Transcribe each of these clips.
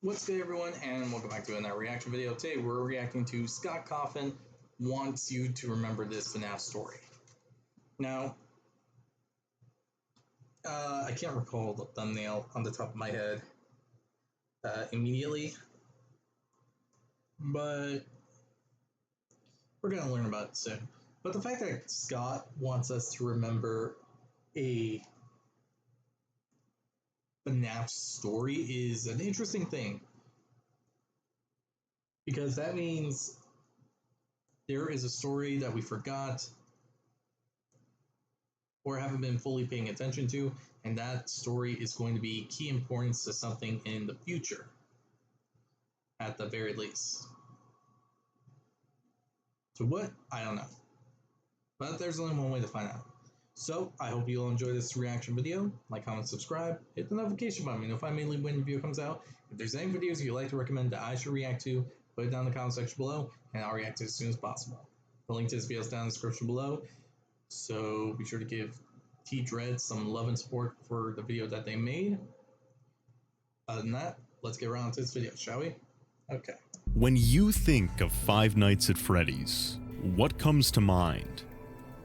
What's good, everyone, and welcome back to another reaction video. Today we're reacting to Scott Cawthon Wants You to Remember This FNAF Story. Now, I can't recall the thumbnail on the top of my head immediately, but we're going to learn about it soon. But the fact that Scott wants us to remember a FNAF story is an interesting thing, because that means there is a story that we forgot or haven't been fully paying attention to, and that story is going to be key importance to something in the future, at the very least. To what? I don't know. But there's only one way to find out. So, I hope you'll enjoy this reaction video. Like, comment, subscribe, hit the notification button, notify me when a video comes out. If there's any videos you'd like to recommend that I should react to, put it down in the comment section below, and I'll react to it as soon as possible. The link to this video is down in the description below, so be sure to give T-Dread some love and support for the video that they made. Other than that, let's get around to this video, shall we? Okay. When you think of Five Nights at Freddy's, what comes to mind?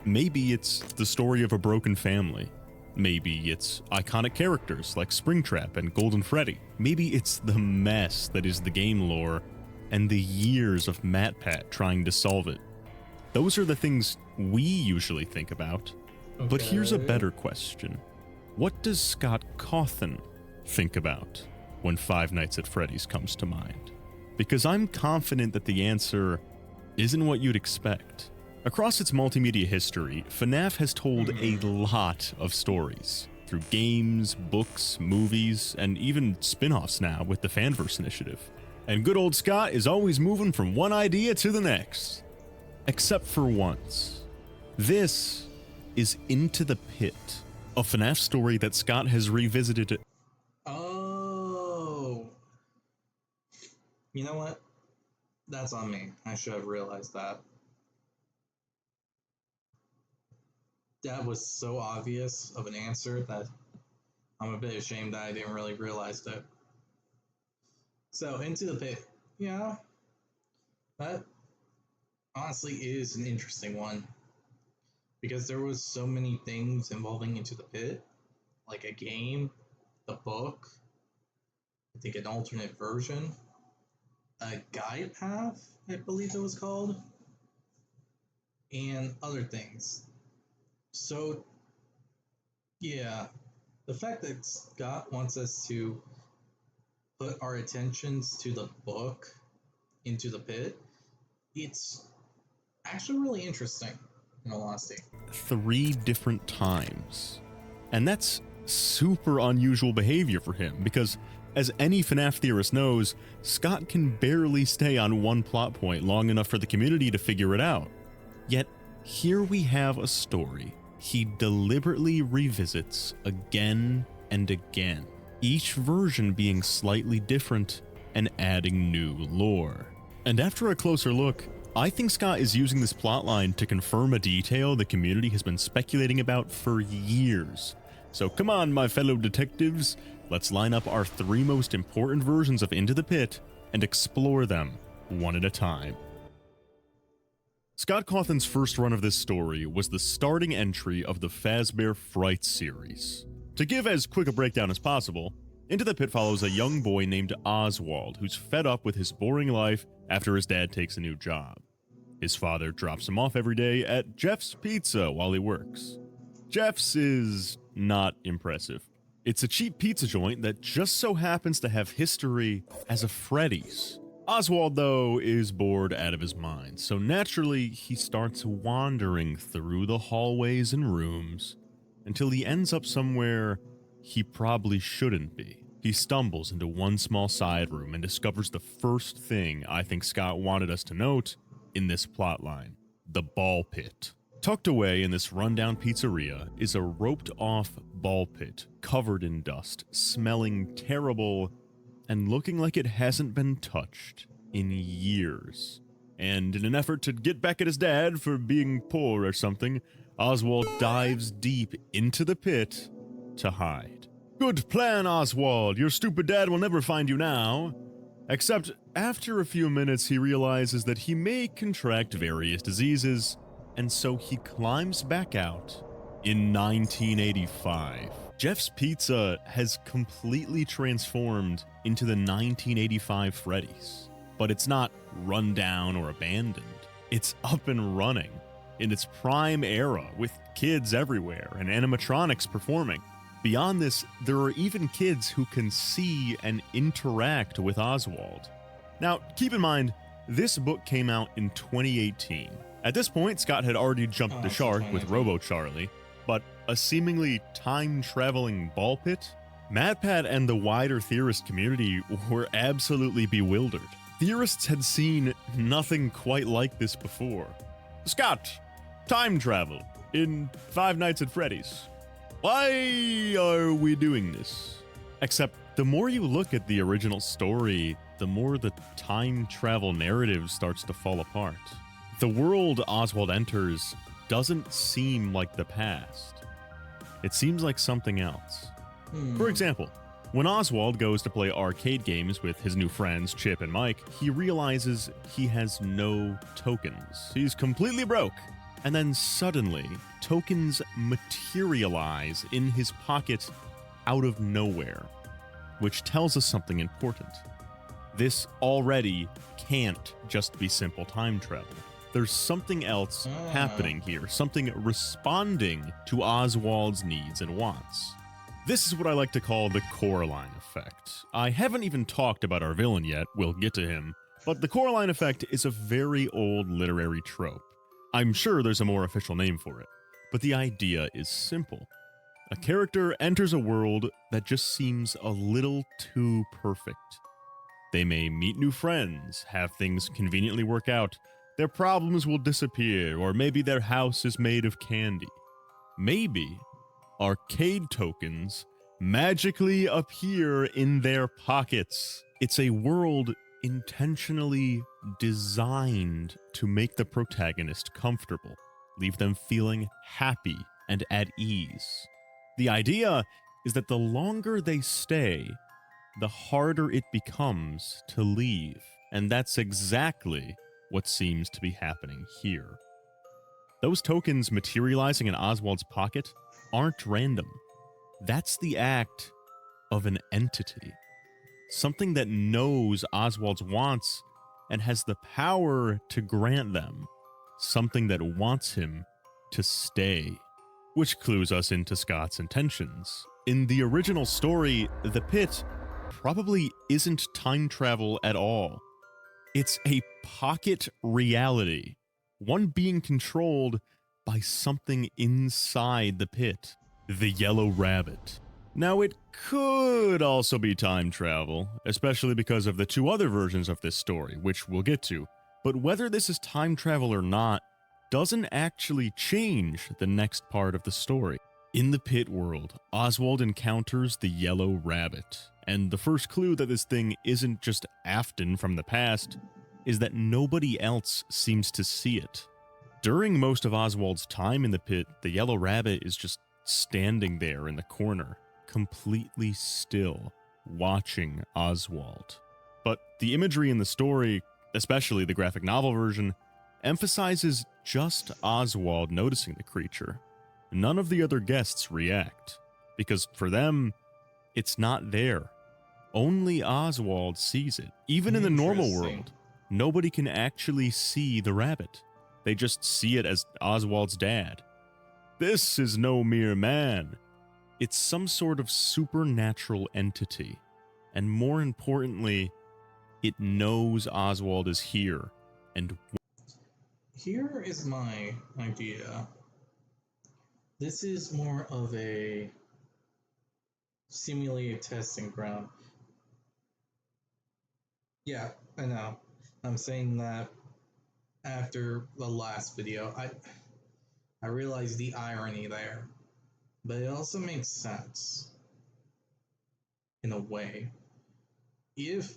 Maybe it's the story of a broken family. Maybe it's iconic characters like Springtrap and Golden Freddy. Maybe it's the mess that is the game lore and the years of MatPat trying to solve it. Those are the things we usually think about. Okay. But here's a better question. What does Scott Cawthon think about when Five Nights at Freddy's comes to mind? Because I'm confident that the answer isn't what you'd expect. Across its multimedia history, FNAF has told a lot of stories through games, books, movies, and even spin-offs now with the Fanverse initiative. And good old Scott is always moving from one idea to the next. Except for once. This is Into the Pit, a FNAF story that Scott has revisited. Oh. You know what? That's on me. I should have realized that. That was so obvious of an answer that I'm a bit ashamed that I didn't really realize it. So, Into the Pit. Yeah. That honestly is an interesting one. Because there was so many things involving Into the Pit. Like a game, the book, I think an alternate version, a guide path, I believe it was called, and other things. So, yeah, the fact that Scott wants us to put our attentions to the book, Into the Pit, it's actually really interesting, in all honesty. 3 different times. And that's super unusual behavior for him, because as any FNAF theorist knows, Scott can barely stay on one plot point long enough for the community to figure it out. Yet, here we have a story he deliberately revisits again and again, each version being slightly different and adding new lore. And after a closer look, I think Scott is using this plotline to confirm a detail the community has been speculating about for years. So come on, my fellow detectives, let's line up our 3 most important versions of Into the Pit and explore them one at a time. Scott Cawthon's first run of this story was the starting entry of the Fazbear Fright series. To give as quick a breakdown as possible, Into the Pit follows a young boy named Oswald who's fed up with his boring life after his dad takes a new job. His father drops him off every day at Jeff's Pizza while he works. Jeff's is not impressive. It's a cheap pizza joint that just so happens to have history as a Freddy's. Oswald, though, is bored out of his mind, so naturally he starts wandering through the hallways and rooms until he ends up somewhere he probably shouldn't be. He stumbles into one small side room and discovers the first thing I think Scott wanted us to note in this plotline: the ball pit. Tucked away in this rundown pizzeria is a roped-off ball pit covered in dust, smelling terrible and looking like it hasn't been touched in years. And in an effort to get back at his dad for being poor or something, Oswald dives deep into the pit to hide. Good plan, Oswald. Your stupid dad will never find you now. Except after a few minutes, he realizes that he may contract various diseases, and so he climbs back out in 1985. Jeff's Pizza has completely transformed into the 1985 Freddy's, but it's not run down or abandoned. It's up and running in its prime era with kids everywhere and animatronics performing. Beyond this, there are even kids who can see and interact with Oswald. Now, keep in mind, this book came out in 2018. At this point, Scott had already jumped the shark with Robo Charlie, but a seemingly time-traveling ball pit? MatPat and the wider theorist community were absolutely bewildered. Theorists had seen nothing quite like this before. Scott, time travel in Five Nights at Freddy's. Why are we doing this? Except the more you look at the original story, the more the time travel narrative starts to fall apart. The world Oswald enters doesn't seem like the past. It seems like something else. For example, when Oswald goes to play arcade games with his new friends Chip and Mike, he realizes he has no tokens. He's completely broke. And then suddenly, tokens materialize in his pocket out of nowhere, which tells us something important. This already can't just be simple time travel. There's something else happening here, something responding to Oswald's needs and wants. This is what I like to call the Coraline effect. I haven't even talked about our villain yet, we'll get to him, but the Coraline effect is a very old literary trope. I'm sure there's a more official name for it, but the idea is simple. A character enters a world that just seems a little too perfect. They may meet new friends, have things conveniently work out, their problems will disappear, or maybe their house is made of candy. Maybe arcade tokens magically appear in their pockets. It's a world intentionally designed to make the protagonist comfortable, leave them feeling happy and at ease. The idea is that the longer they stay, the harder it becomes to leave. And that's exactly what seems to be happening here. Those tokens materializing in Oswald's pocket aren't random. That's the act of an entity. Something that knows Oswald's wants and has the power to grant them. Something that wants him to stay. Which clues us into Scott's intentions. In the original story, the pit probably isn't time travel at all. It's a pocket reality, one being controlled by something inside the pit, the Yellow Rabbit. Now, it could also be time travel, especially because of the two other versions of this story, which we'll get to, but whether this is time travel or not doesn't actually change the next part of the story. In the pit world, Oswald encounters the Yellow Rabbit, and the first clue that this thing isn't just Afton from the past is that nobody else seems to see it. During most of Oswald's time in the pit, the Yellow Rabbit is just standing there in the corner, completely still, watching Oswald. But the imagery in the story, especially the graphic novel version, emphasizes just Oswald noticing the creature. None of the other guests react, because for them, it's not there. Only Oswald sees it. Even in the normal world, nobody can actually see the rabbit. They just see it as Oswald's dad. This is no mere man. It's some sort of supernatural entity. And more importantly, it knows Oswald is here. And here is my idea. This is more of a simulated testing ground. Yeah, I know. I'm saying that after the last video. I realize the irony there, but it also makes sense in a way. If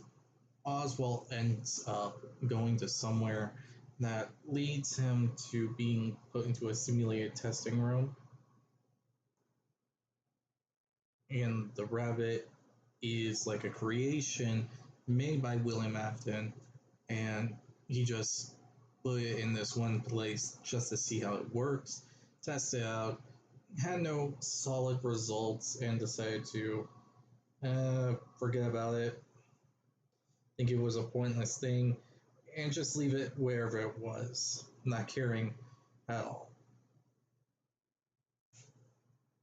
Oswald ends up going to somewhere that leads him to being put into a simulated testing room, and the rabbit is like a creation made by William Afton, and he just put it in this one place just to see how it works, test it out, had no solid results, and decided to forget about it, think it was a pointless thing, and just leave it wherever it was, not caring at all.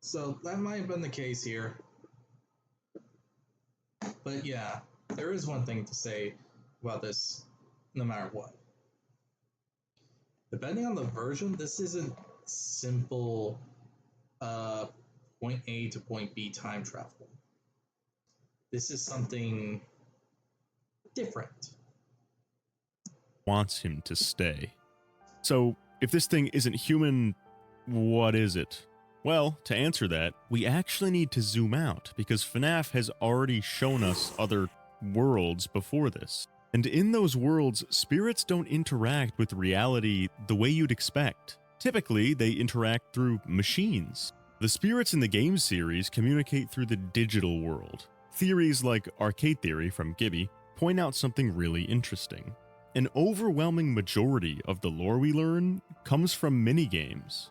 So that might have been the case here. But yeah, there is one thing to say about this no matter what. Depending on the version, this isn't simple uh, point A to point B time travel. This is something different. Wants him to stay. So, if this thing isn't human, what is it? Well, to answer that, we actually need to zoom out because FNAF has already shown us other worlds before this. And in those worlds, spirits don't interact with reality the way you'd expect. Typically, they interact through machines. The spirits in the game series communicate through the digital world. Theories like Arcade Theory from Gibby point out something really interesting. An overwhelming majority of the lore we learn comes from minigames.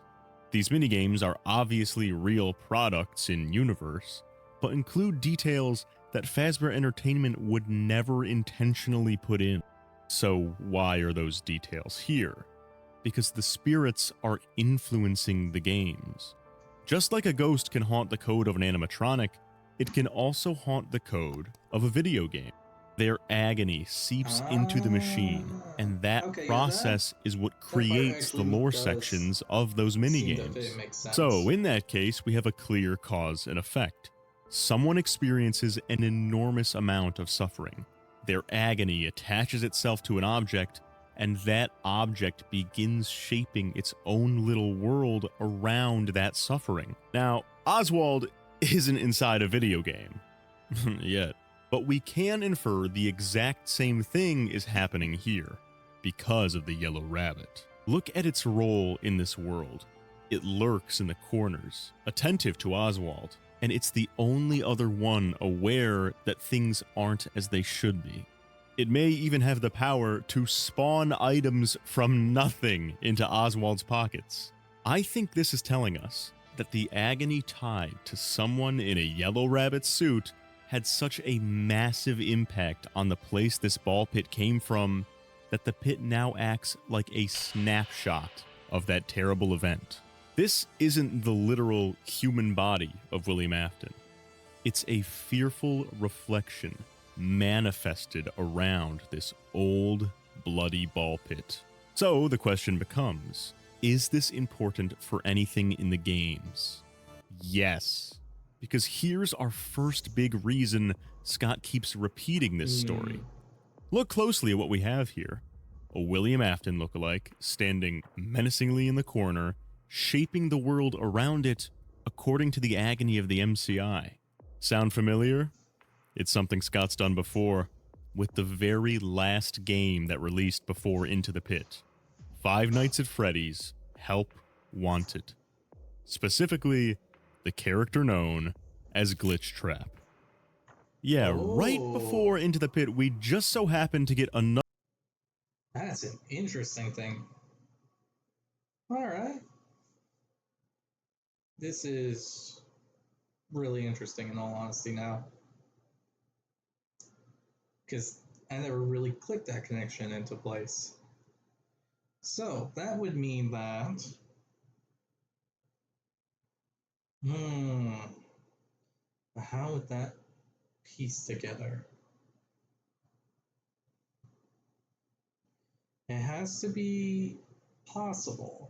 These minigames are obviously real products in universe, but include details that Fazbear Entertainment would never intentionally put in. So why are those details here? Because the spirits are influencing the games. Just like a ghost can haunt the code of an animatronic, it can also haunt the code of a video game. Their agony seeps into the machine, and that process is what creates the lore sections of those minigames. So, in that case, we have a clear cause and effect. Someone experiences an enormous amount of suffering. Their agony attaches itself to an object, and that object begins shaping its own little world around that suffering. Now, Oswald isn't inside a video game. Yet. But we can infer the exact same thing is happening here, because of the yellow rabbit. Look at its role in this world. It lurks in the corners, attentive to Oswald, and it's the only other one aware that things aren't as they should be. It may even have the power to spawn items from nothing into Oswald's pockets. I think this is telling us that the agony tied to someone in a yellow rabbit suit had such a massive impact on the place this ball pit came from that the pit now acts like a snapshot of that terrible event. This isn't the literal human body of William Afton. It's a fearful reflection manifested around this old, bloody ball pit. So the question becomes, is this important for anything in the games? Yes. Because here's our first big reason Scott keeps repeating this story. Look closely at what we have here. A William Afton lookalike standing menacingly in the corner, shaping the world around it according to the agony of the MCI. Sound familiar? It's something Scott's done before, with the very last game that released before Into the Pit. Five Nights at Freddy's, Help Wanted. Specifically, the character known as Glitch Trap. Yeah, right before Into the Pit, we just so happened to get another... That's an interesting thing. Alright. This is really interesting in all honesty now. Because I never really clicked that connection into place. So, that would mean that... How would that piece together? It has to be possible.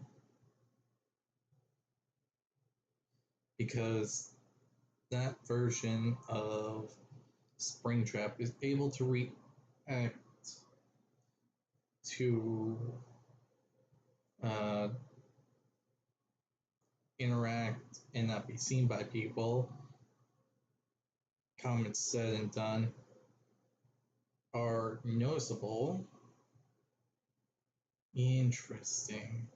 Because that version of Springtrap is able to react to interact and not be seen by people. Comments said and done are noticeable. Interesting.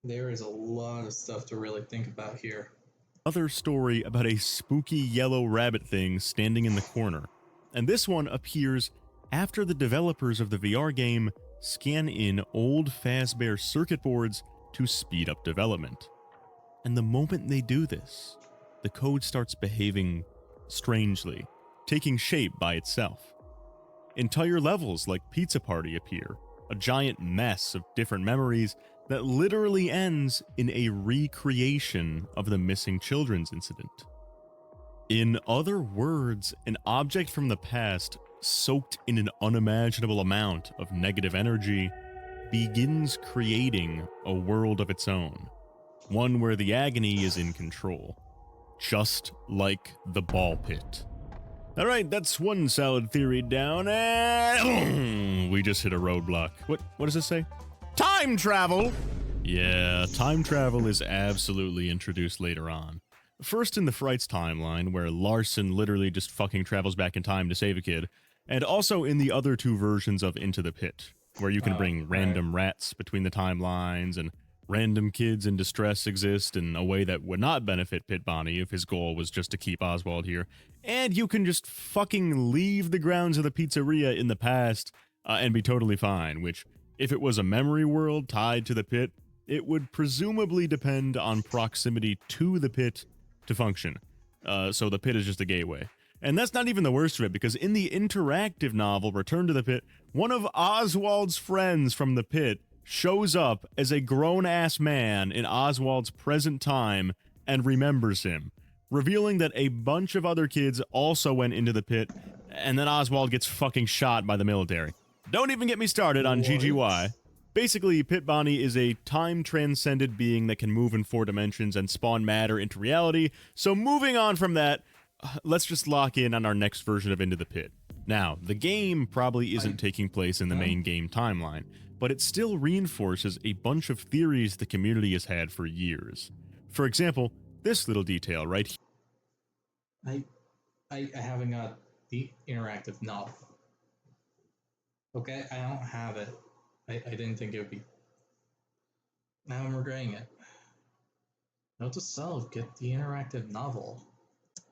There is a lot of stuff to really think about here. Another story about a spooky yellow rabbit thing standing in the corner. and this one appears after the developers of the VR game scan in old Fazbear circuit boards to speed up development. And the moment they do this, the code starts behaving strangely, taking shape by itself. Entire levels like Pizza Party appear, a giant mess of different memories that literally ends in a recreation of the missing children's incident. In other words, an object from the past, soaked in an unimaginable amount of negative energy, begins creating a world of its own, one where the Agony is in control, just like the ball pit. Alright, that's one solid theory down, and we just hit a roadblock. What does this say? Time travel! Yeah, time travel is absolutely introduced later on. First in the Frights timeline, where Larson literally just fucking travels back in time to save a kid, and also in the other two versions of Into the Pit, where you can bring random rats between the timelines, and random kids in distress exist in a way that would not benefit Pit Bonnie if his goal was just to keep Oswald here, and you can just fucking leave the grounds of the pizzeria in the past and be totally fine, which, if it was a memory world tied to the pit, it would presumably depend on proximity to the pit to function. So the pit is just a gateway. And that's not even the worst of it, because in the interactive novel Return to the Pit, one of Oswald's friends from the pit shows up as a grown-ass man in Oswald's present time and remembers him, revealing that a bunch of other kids also went into the pit, and then Oswald gets fucking shot by the military. Don't even get me started on GGY. Basically, Pit Bonnie is a time-transcended being that can move in 4 dimensions and spawn matter into reality, so moving on from that, let's just lock in on our next version of Into the Pit. Now, the game probably isn't taking place in the main game timeline, but it still reinforces a bunch of theories the community has had for years. For example, this little detail right here. I haven't got the interactive novel. Okay, I don't have it. I didn't think it would be. Now I'm regretting it. Note to self, get the interactive novel.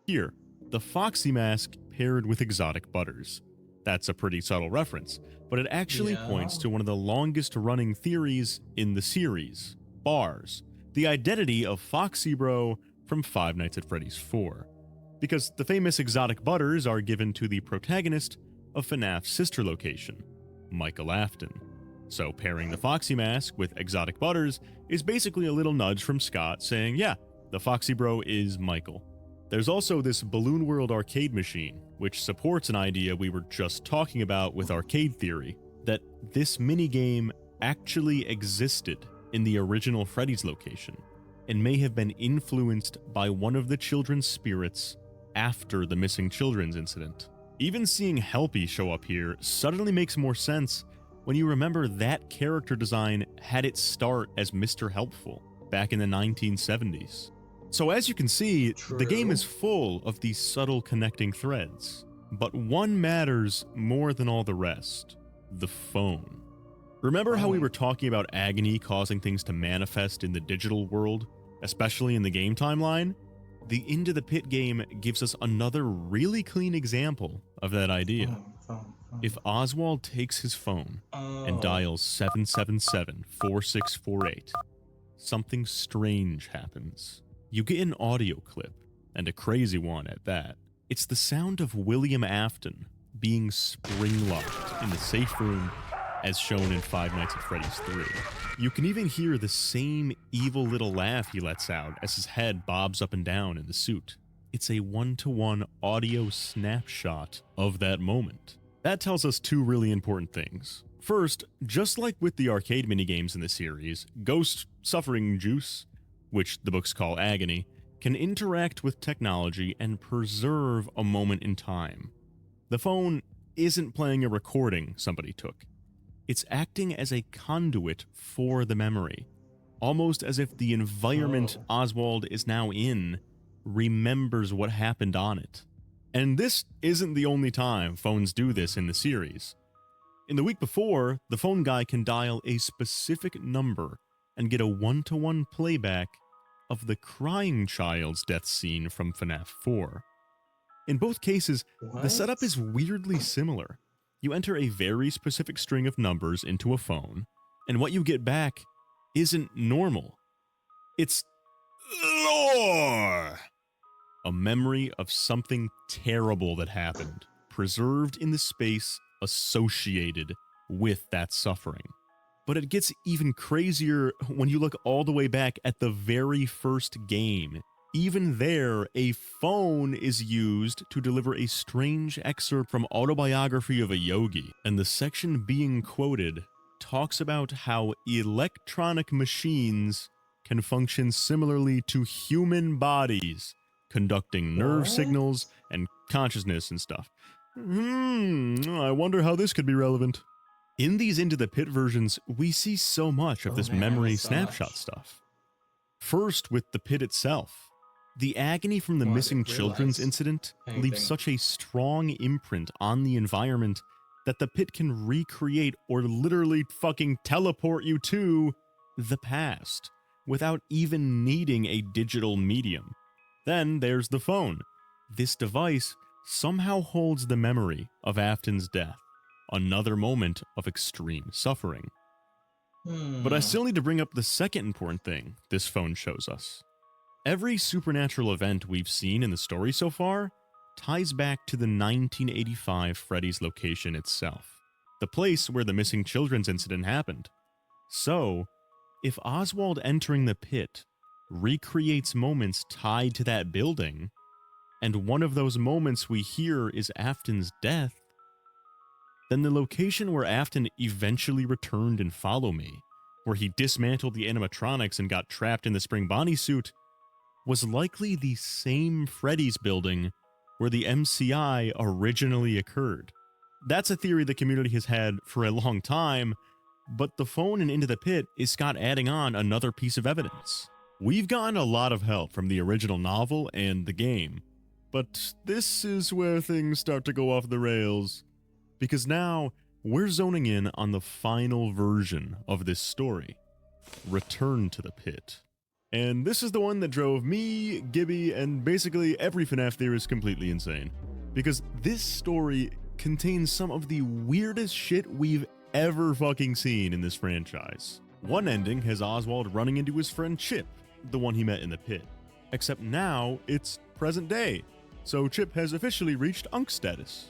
Here, the Foxy mask paired with exotic butters. That's a pretty subtle reference, but it actually points to one of the longest running theories in the series, bars, the identity of Foxy Bro from Five Nights at Freddy's 4. Because the famous exotic butters are given to the protagonist of FNAF's sister location, Michael Afton. So pairing the Foxy mask with exotic butters is basically a little nudge from Scott saying, yeah, the Foxy Bro is Michael. There's also this Balloon World arcade machine, which supports an idea we were just talking about with arcade theory, that this minigame actually existed in the original Freddy's location, and may have been influenced by one of the children's spirits after the missing children's incident. Even seeing Helpy show up here suddenly makes more sense when you remember that character design had its start as Mr. Helpful back in the 1970s. So as you can see, the game is full of these subtle connecting threads, but one matters more than all the rest: the phone. Remember how we were talking about Agony causing things to manifest in the digital world, especially in the game timeline? The Into the Pit game gives us another really clean example of that idea. If Oswald takes his phone and dials 777-4648, something strange happens. You get an audio clip, and a crazy one at that. It's the sound of William Afton being spring-locked in the safe room as shown in Five Nights at Freddy's 3. You can even hear the same evil little laugh he lets out as his head bobs up and down in the suit. It's a one-to-one audio snapshot of that moment. That tells us two really important things. First, just like with the arcade minigames in the series, Ghost Suffering Juice, which the books call Agony, can interact with technology and preserve a moment in time. The phone isn't playing a recording somebody took. It's acting as a conduit for the memory, almost as if the environment Oswald is now in remembers what happened on it. And this isn't the only time phones do this in the series. In the week before, the phone guy can dial a specific number and get a one-to-one playback of the crying child's death scene from FNAF 4. In both cases, the What? setup is weirdly similar. You enter a very specific string of numbers into a phone, and what you get back isn't normal. It's lore! A memory of something terrible that happened, preserved in the space associated with that suffering. But it gets even crazier when you look all the way back at the very first game. Even there, a phone is used to deliver a strange excerpt from Autobiography of a Yogi, and the section being quoted talks about how electronic machines can function similarly to human bodies, conducting nerve What? signals and consciousness and stuff. I wonder how this could be relevant. In these Into the Pit versions, we see so much of this Man, I memory missed so snapshot much. stuff. First, with the pit itself. The agony from the Well, I missing didn't children's realize incident anything. leaves such a strong imprint on the environment that the pit can recreate or literally fucking teleport you to the past without even needing a digital medium. Then there's the phone. This device somehow holds the memory of Afton's death, another moment of extreme suffering. But I still need to bring up the second important thing this phone shows us. Every supernatural event we've seen in the story so far ties back to the 1985 Freddy's location itself, the place where the missing children's incident happened. So, if Oswald entering the pit recreates moments tied to that building, and one of those moments we hear is Afton's death, then the location where Afton eventually returned in Follow Me, where he dismantled the animatronics and got trapped in the Spring Bonnie suit, was likely the same Freddy's building where the MCI originally occurred. That's a theory the community has had for a long time, but the phone and Into the Pit is Scott adding on another piece of evidence. We've gotten a lot of help from the original novel and the game, but this is where things start to go off the rails, because now we're zoning in on the final version of this story, Return to the Pit. And this is the one that drove me, Gibby, and basically every FNAF theorist completely insane. Because this story contains some of the weirdest shit we've ever fucking seen in this franchise. One ending has Oswald running into his friend Chip, the one he met in the pit. Except now, it's present day, so Chip has officially reached Unk status.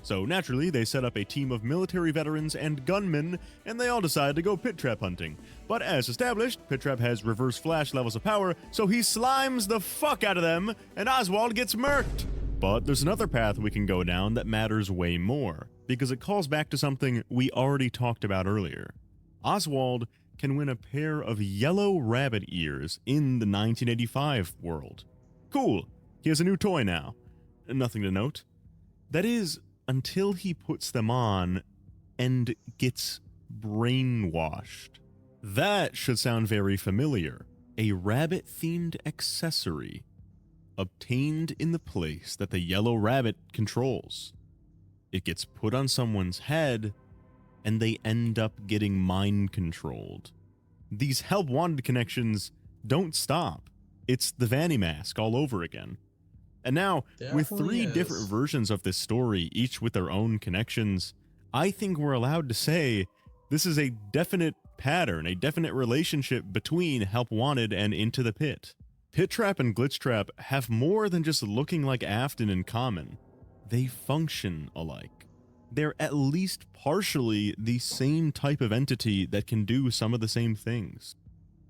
So naturally, they set up a team of military veterans and gunmen, and they all decide to go pit trap hunting. But as established, Pit Trap has reverse flash levels of power, so he slimes the fuck out of them, and Oswald gets murked. But there's another path we can go down that matters way more, because it calls back to something we already talked about earlier. Oswald can win a pair of yellow rabbit ears in the 1985 world. Cool, he has a new toy now. Nothing to note. That is, until he puts them on and gets brainwashed. That should sound very familiar. A rabbit-themed accessory obtained in the place that the yellow rabbit controls. It gets put on someone's head, and they end up getting mind-controlled. These Help Wanted connections don't stop. It's the Vanny Mask all over again. And now, with three different versions of this story, each with their own connections, I think we're allowed to say this is a definite pattern, a definite relationship between Help Wanted and Into the Pit. Pit Trap and Glitch Trap have more than just looking like Afton in common. They function alike. They're at least partially the same type of entity that can do some of the same things.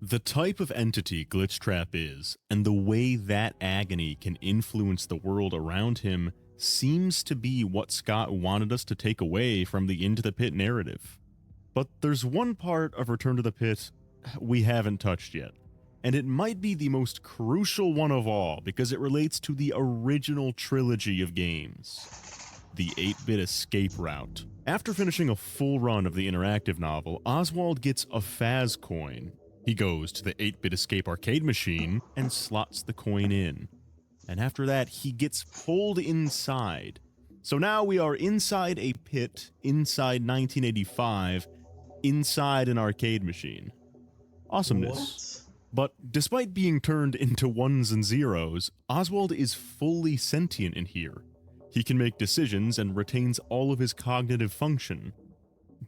The type of entity Glitch Trap is, and the way that Agony can influence the world around him, seems to be what Scott wanted us to take away from the Into the Pit narrative. But there's one part of Return to the Pit we haven't touched yet, and it might be the most crucial one of all because it relates to the original trilogy of games, the 8-bit escape route. After finishing a full run of the interactive novel, Oswald gets a Faz coin. He goes to the 8-bit escape arcade machine and slots the coin in. And after that, he gets pulled inside. So now we are inside a pit, inside 1985, inside an arcade machine. Awesomeness. What? But despite being turned into ones and zeros, Oswald is fully sentient in here. He can make decisions and retains all of his cognitive function.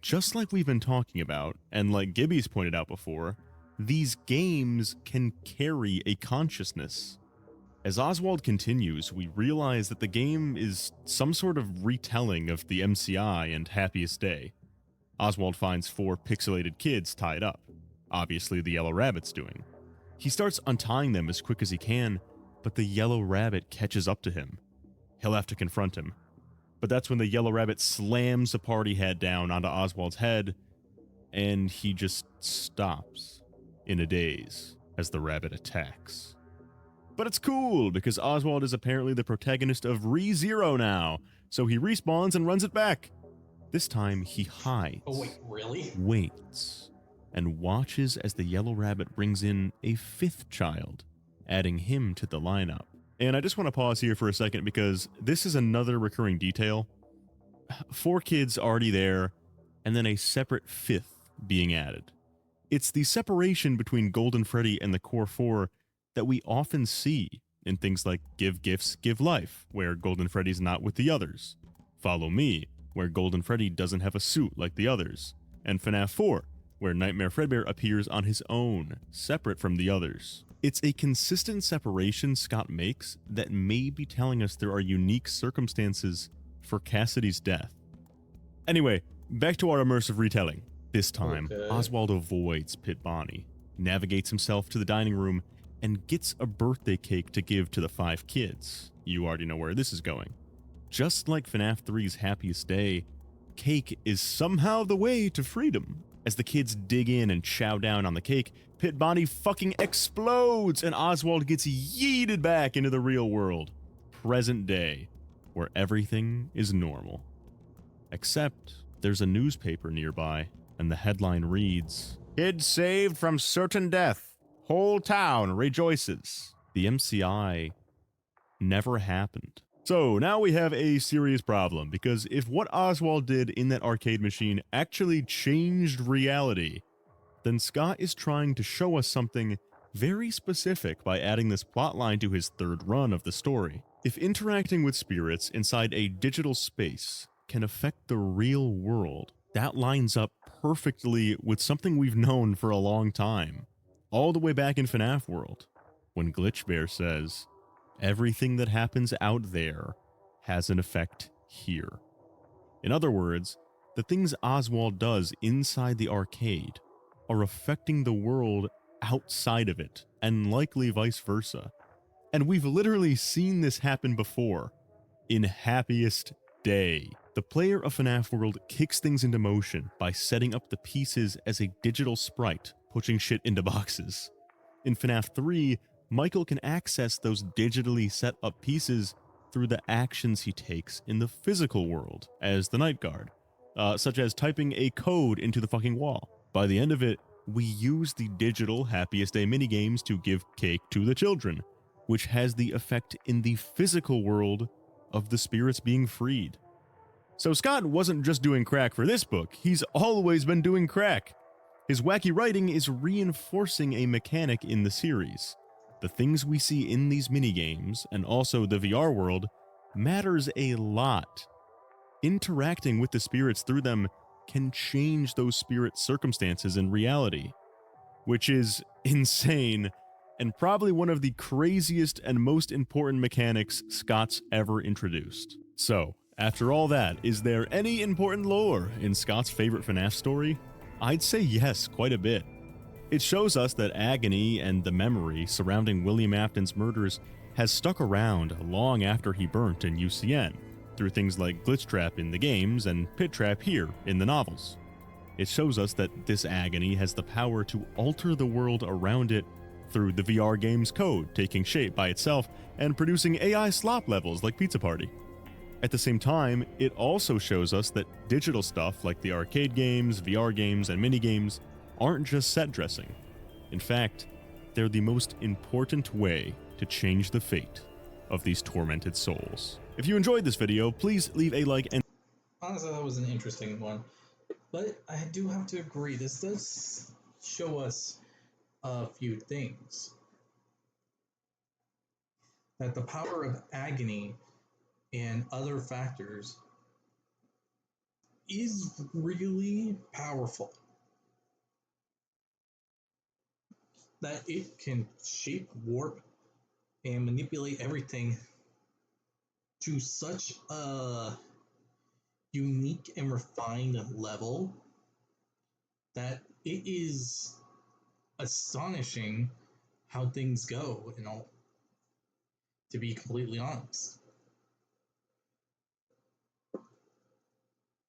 Just like we've been talking about, and like Gibby's pointed out before, these games can carry a consciousness. As Oswald continues, we realize that the game is some sort of retelling of the MCI and Happiest Day. Oswald finds 4 pixelated kids tied up. Obviously the yellow rabbit's doing. He starts untying them as quick as he can, but the yellow rabbit catches up to him. He'll have to confront him. But that's when the yellow rabbit slams the party hat down onto Oswald's head, and he just stops in a daze as the rabbit attacks. But it's cool, because Oswald is apparently the protagonist of ReZero now, so he respawns and runs it back. This time he hides. Oh wait, really? Waits, and watches as the yellow rabbit brings in a 5th child, adding him to the lineup. And I just want to pause here for a second because this is another recurring detail. 4 kids already there, and then a separate 5th being added. It's the separation between Golden Freddy and the core 4 that we often see in things like Give Gifts, Give Life, where Golden Freddy's not with the others. Follow Me, where Golden Freddy doesn't have a suit like the others. And FNAF 4, where Nightmare Fredbear appears on his own, separate from the others. It's a consistent separation Scott makes that may be telling us there are unique circumstances for Cassidy's death. Anyway, back to our immersive retelling. This time, Oswald avoids Pit Bonnie, navigates himself to the dining room, and gets a birthday cake to give to the 5 kids. You already know where this is going. Just like FNAF 3's Happiest Day, cake is somehow the way to freedom. As the kids dig in and chow down on the cake, Pit Bonnie fucking explodes and Oswald gets yeeted back into the real world. Present day, where everything is normal. Except there's a newspaper nearby, and the headline reads, "Kids saved from certain death. Whole town rejoices." The MCI never happened. So now we have a serious problem, because if what Oswald did in that arcade machine actually changed reality, then Scott is trying to show us something very specific by adding this plotline to his 3rd run of the story. If interacting with spirits inside a digital space can affect the real world, that lines up perfectly with something we've known for a long time, all the way back in FNAF World, when Glitch Bear says, "Everything that happens out there has an effect here." In other words, the things Oswald does inside the arcade are affecting the world outside of it, and likely vice versa. And we've literally seen this happen before. In Happiest Day, the player of FNAF World kicks things into motion by setting up the pieces as a digital sprite, pushing shit into boxes. In FNAF 3, Michael can access those digitally set up pieces through the actions he takes in the physical world as the night guard, such as typing a code into the fucking wall. By the end of it, we use the digital Happiest Day minigames to give cake to the children, which has the effect in the physical world of the spirits being freed. So Scott wasn't just doing crack for this book, he's always been doing crack. His wacky writing is reinforcing a mechanic in the series. The things we see in these minigames, and also the VR world, matters a lot. Interacting with the spirits through them can change those spirit circumstances in reality, which is insane, and probably one of the craziest and most important mechanics Scott's ever introduced. So, after all that, is there any important lore in Scott's favorite FNAF story? I'd say yes, quite a bit. It shows us that Agony and the memory surrounding William Afton's murders has stuck around long after he burnt in UCN, through things like Glitch Trap in the games and Pit Trap here in the novels. It shows us that this Agony has the power to alter the world around it through the VR game's code taking shape by itself and producing AI slop levels like Pizza Party. At the same time, it also shows us that digital stuff like the arcade games, VR games, and minigames aren't just set dressing. In fact, they're the most important way to change the fate of these tormented souls. If you enjoyed this video, please leave a like and... Honestly, that was an interesting one. But I do have to agree, this does show us a few things. That the power of agony and other factors is really powerful. That it can shape, warp, and manipulate everything to such a unique and refined level that it is astonishing how things go, and all, to be completely honest.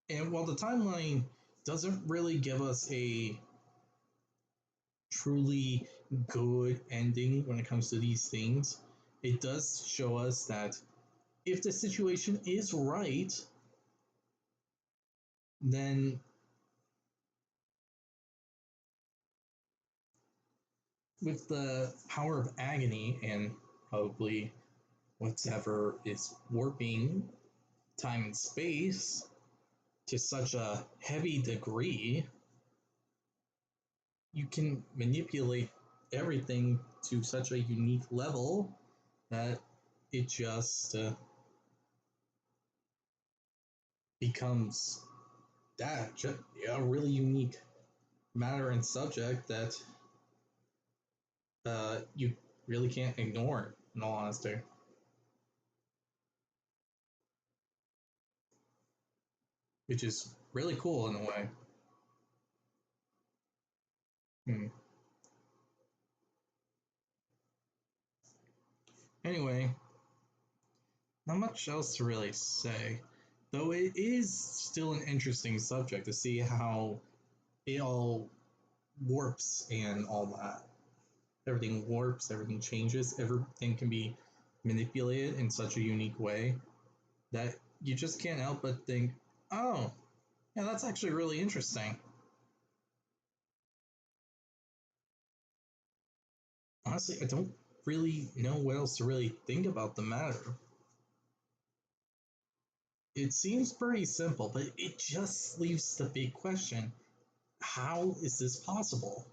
And while the timeline doesn't really give us a truly good ending when it comes to these things, it does show us that if the situation is right, then with the power of agony and probably whatever is warping time and space to such a heavy degree, you can manipulate everything to such a unique level that it just becomes that just a really unique matter and subject that you really can't ignore, in all honesty. Which is really cool in a way. Hmm. Anyway, not much else to really say, though it is still an interesting subject to see how it all warps and all that. Everything warps, everything changes, everything can be manipulated in such a unique way that you just can't help but think, oh, yeah, that's actually really interesting. Honestly, I don't really know what else to really think about the matter. It seems pretty simple, but it just leaves the big question: how is this possible?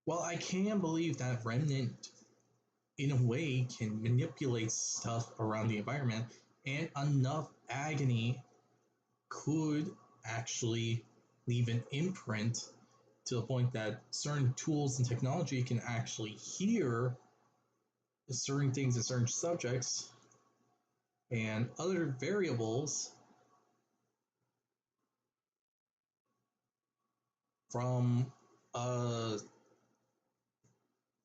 Well, I can believe that Remnant, in a way, can manipulate stuff around the environment, and enough agony could actually leave an imprint to the point that certain tools and technology can actually hear certain things in certain subjects and other variables from uh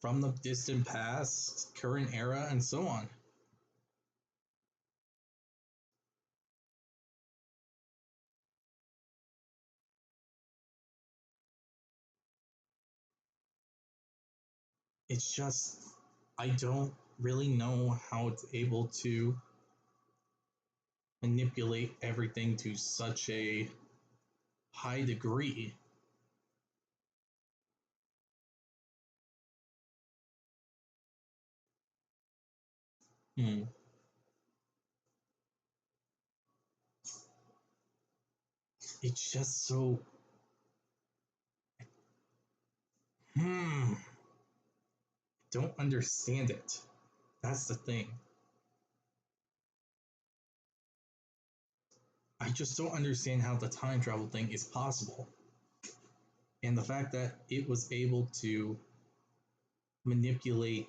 from the distant past, current era, and so on. It's just I don't really know how it's able to manipulate everything to such a high degree. Hmm. It's just so don't understand it. That's the thing. I just don't understand how the time travel thing is possible. And the fact that it was able to manipulate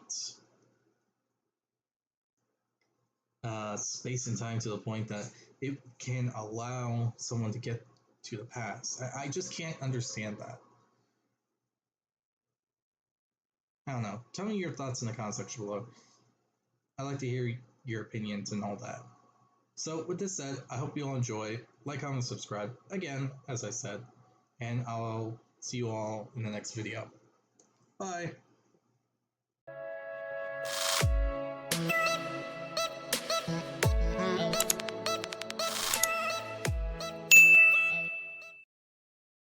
space and time to the point that it can allow someone to get to the past. I just can't understand that. I don't know. Tell me your thoughts in the comment section below. I'd like to hear your opinions and all that. So, with this said, I hope you all enjoy. Like, comment, and subscribe. Again, as I said. And I'll see you all in the next video. Bye.